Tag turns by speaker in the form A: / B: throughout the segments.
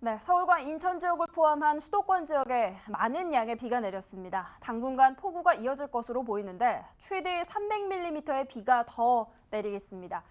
A: 네, 서울과 인천 지역을 포함한 수도권 지역에 많은 양의 비가 내렸습니다. 당분간 폭우가 이어질 것으로 보이는데 최대 300mm의 비가 더 내리겠습니다.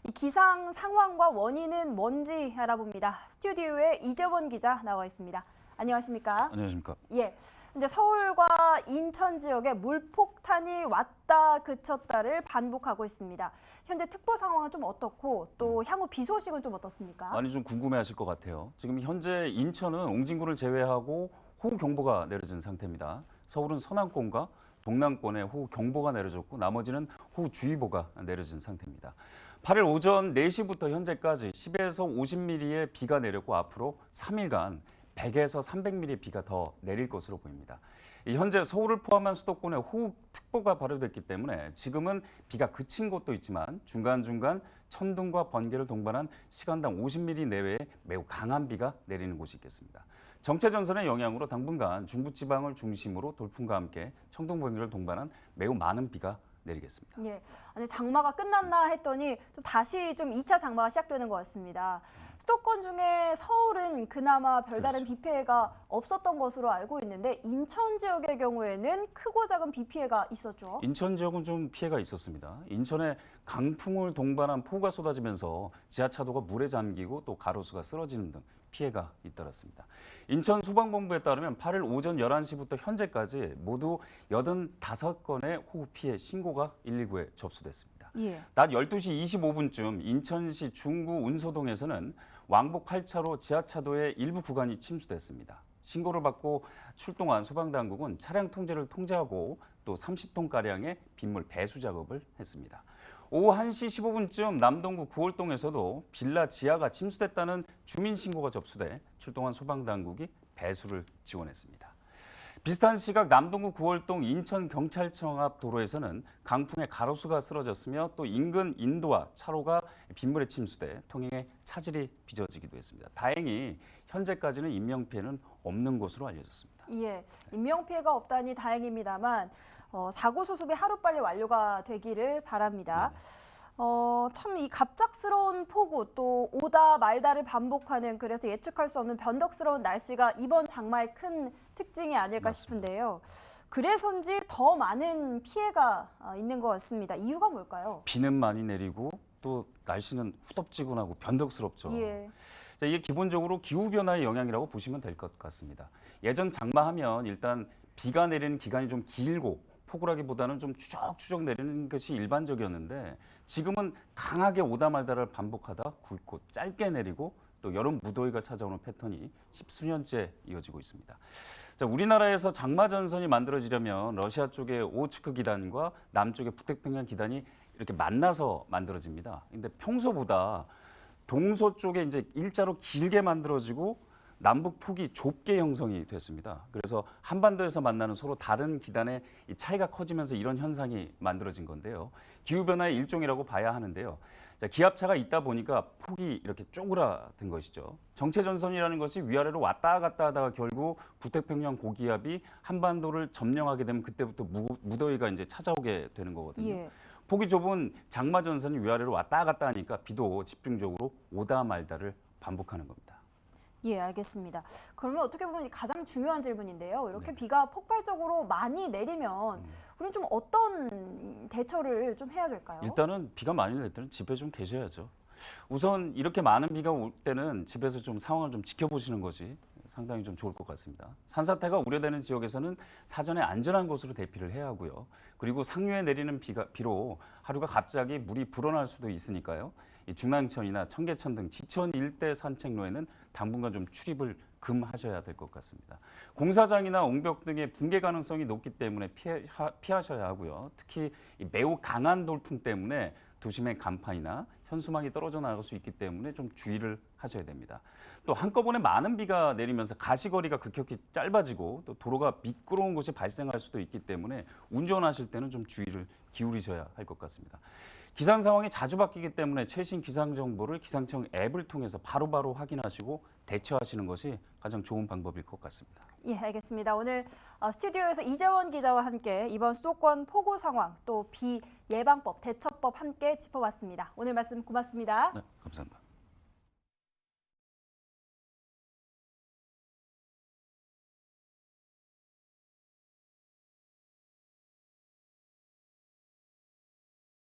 A: 이 기상 상황과 원인은 뭔지 알아봅니다. 스튜디오에 이재원 기자 나와 있습니다. 안녕하십니까?
B: 안녕하십니까?
A: 예. 이제 서울과 인천 지역에 물폭탄이 왔다 그쳤다를 반복하고 있습니다. 현재 특보 상황은 좀 어떻고 또 향후 비 소식은 좀 어떻습니까?
B: 많이 좀 궁금해하실 것 같아요. 지금 현재 인천은 옹진구를 제외하고 호우 경보가 내려진 상태입니다. 서울은 서남권과 동남권에 호우 경보가 내려졌고 나머지는 호우 주의보가 내려진 상태입니다. 8일 오전 4시부터 현재까지 10에서 50mm의 비가 내렸고 앞으로 3일간 100에서 300mm의 비가 더 내릴 것으로 보입니다. 현재 서울을 포함한 수도권에 호우특보가 발효됐기 때문에 지금은 비가 그친 곳도 있지만 중간중간 천둥과 번개를 동반한 시간당 50mm 내외의 매우 강한 비가 내리는 곳이 있겠습니다. 정체전선의 영향으로 당분간 중부지방을 중심으로 돌풍과 함께 천둥, 번개를 동반한 매우 많은 비가 내리겠습니다.
A: 예, 아니 장마가 끝났나 했더니 또 다시 좀 2차 장마가 시작되는 것 같습니다. 수도권 중에 서울은 그나마 별다른 비 피해가 없었던 것으로 알고 있는데 인천 지역의 경우에는 크고 작은 비 피해가 있었죠.
B: 인천 지역은 좀 피해가 있었습니다. 인천에 강풍을 동반한 폭우가 쏟아지면서 지하차도가 물에 잠기고 또 가로수가 쓰러지는 등 피해가 잇따랐습니다. 인천 소방본부에 따르면 8일 오전 11시부터 현재까지 모두 85건의 호우 피해 신고가 119에 접수됐습니다.
A: 예.
B: 낮 12시 25분쯤 인천시 중구 운소동에서는 왕복 8차로 지하차도의 일부 구간이 침수됐습니다. 신고를 받고 출동한 소방당국은 차량 통제를 통제하고 또 30톤가량의 빗물 배수 작업을 했습니다. 오후 1시 15분쯤 남동구 구월동에서도 빌라 지하가 침수됐다는 주민 신고가 접수돼 출동한 소방당국이 배수를 지원했습니다. 비슷한 시각 남동구 구월동 인천경찰청 앞 도로에서는 강풍에 가로수가 쓰러졌으며 또 인근 인도와 차로가 빗물에 침수돼 통행에 차질이 빚어지기도 했습니다. 다행히 현재까지는 인명피해는 없는 것으로 알려졌습니다.
A: 예, 인명피해가 없다니 다행입니다만 사고 수습이 하루빨리 완료가 되기를 바랍니다. 참 이 갑작스러운 폭우 또 오다 말다를 반복하는 그래서 예측할 수 없는 변덕스러운 날씨가 이번 장마의 큰 특징이 아닐까 싶은데요. 그래서인지 더 많은 피해가 있는 것 같습니다. 이유가 뭘까요?
B: 비는 많이 내리고 또 날씨는 후덥지근하고 변덕스럽죠.
A: 예.
B: 자, 이게 기본적으로 기후변화의 영향이라고 보시면 될 것 같습니다. 예전 장마하면 일단 비가 내리는 기간이 좀 길고 폭우라기보다는 좀 추적추적 내리는 것이 일반적이었는데 지금은 강하게 오다 말다를 반복하다 굵고 짧게 내리고 또 여름 무더위가 찾아오는 패턴이 십수년째 이어지고 있습니다. 자, 우리나라에서 장마 전선이 만들어지려면 러시아 쪽의 오호츠크 기단과 남쪽의 북태평양 기단이 이렇게 만나서 만들어집니다. 근데 평소보다 동서쪽에 이제 일자로 길게 만들어지고 남북 폭이 좁게 형성이 됐습니다. 그래서 한반도에서 만나는 서로 다른 기단의 이 차이가 커지면서 이런 현상이 만들어진 건데요. 기후변화의 일종이라고 봐야 하는데요. 자, 기압차가 있다 보니까 폭이 이렇게 쪼그라든 것이죠. 정체전선이라는 것이 위아래로 왔다 갔다 하다가 결국 북태평양 고기압이 한반도를 점령하게 되면 그때부터 무더위가 이제 찾아오게 되는 거거든요.
A: 예.
B: 폭이 좁은 장마전선이 위아래로 왔다 갔다 하니까 비도 집중적으로 오다 말다를 반복하는 겁니다.
A: 예, 알겠습니다. 그러면 어떻게 보면 가장 중요한 질문인데요. 이렇게
B: 네.
A: 비가 폭발적으로 많이 내리면 우리는 좀 어떤 대처를 좀 해야 될까요?
B: 일단은 비가 많이 낼 때는 집에 좀 계셔야죠. 우선 이렇게 많은 비가 올 때는 집에서 좀 상황을 좀 지켜보시는 것이 상당히 좀 좋을 것 같습니다. 산사태가 우려되는 지역에서는 사전에 안전한 곳으로 대피를 해야 하고요. 그리고 상류에 내리는 비로 하루가 갑자기 물이 불어날 수도 있으니까요. 이 중랑천이나 청계천 등 지천 일대 산책로에는 당분간 좀 출입을 금하셔야 될 것 같습니다. 공사장이나 옹벽 등의 붕괴 가능성이 높기 때문에 피하셔야 하고요. 특히 매우 강한 돌풍 때문에 도심의 간판이나 현수막이 떨어져 나갈 수 있기 때문에 좀 주의를 하셔야 됩니다. 또 한꺼번에 많은 비가 내리면서 가시거리가 급격히 짧아지고 또 도로가 미끄러운 곳이 발생할 수도 있기 때문에 운전하실 때는 좀 주의를 기울이셔야 할 것 같습니다. 기상 상황이 자주 바뀌기 때문에 최신 기상 정보를 기상청 앱을 통해서 바로바로 확인하시고 대처하시는 것이 가장 좋은 방법일 것 같습니다.
A: 예, 알겠습니다. 오늘 스튜디오에서 이재원 기자와 함께 이번 수도권 폭우 상황 또 비 예방법, 대처법 함께 짚어봤습니다. 오늘 말씀 고맙습니다.
B: 네, 감사합니다.